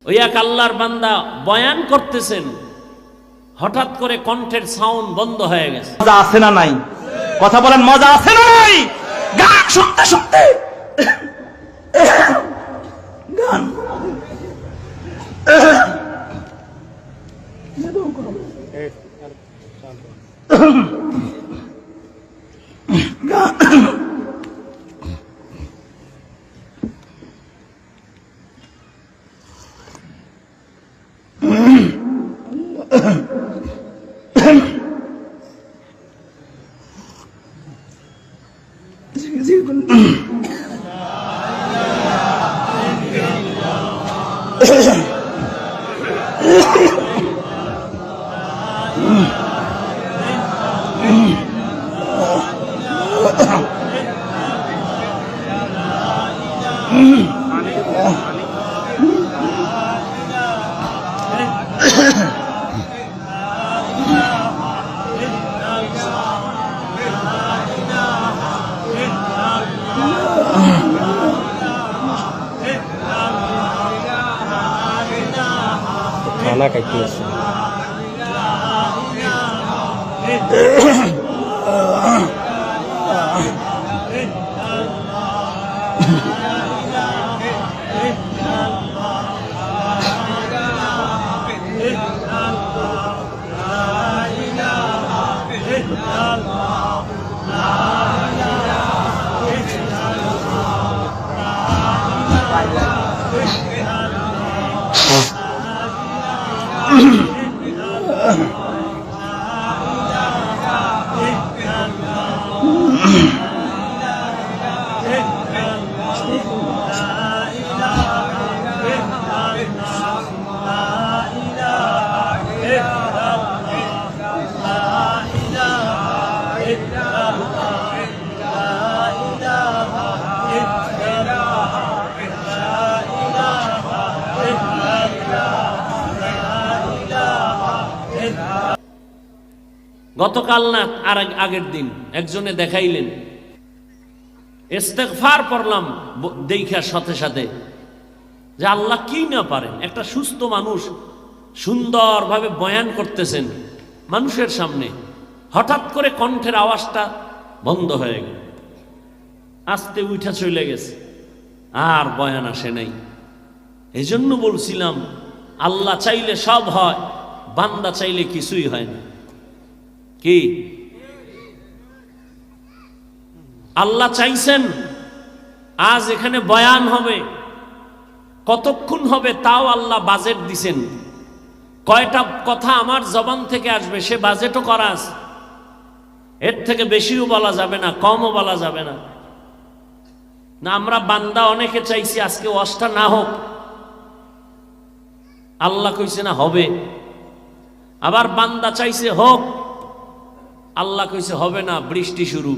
ওই এক আল্লাহর বান্দা বয়ান করতেছেন, হঠাৎ করে কণ্ঠের সাউন্ড বন্ধ হয়ে গেছে। মজা আছে না নাই? কথা বলেন, মজা আছে না নাই? গান শুনতে শুনতে গান খানা খাইতে আছে। গতকাল না আর আগের দিন একজনে দেখাইলেন, ইস্তেগফার পড়লাম দেখার সাথে সাথে যে আল্লাহ কি না পারেন। একটা সুস্থ মানুষ সুন্দরভাবে বয়ান করতেছেন মানুষের সামনে, হঠাৎ করে কণ্ঠের আওয়াজটা বন্ধ হয়ে গেল, আস্তে উঠা চলে গেছে, আর বয়ান আসে নাই। এই জন্য বলছিলাম আল্লাহ চাইলে সব হয়, বান্দা চাইলে কিছুই হয় না। কি আল্লাহ চাইছেন আজ এখানে বয়ান হবে, কতক্ষণ হবে তাও আল্লাহ বাজেট দিছেন, কয়টা কথা আমার জবান থেকে আসবে সে বাজেটও করা আছে। এর থেকে বেশিও বলা যাবে না, কমও বলা যাবে না। না আমরা বান্দা অনেকে চাইছি আজকে ওয়াজটা না হোক, আল্লাহ কইছে না হবে। আবার বান্দা চাইছে হোক, আল্লাহ কইছে হবে না, বৃষ্টি শুরু।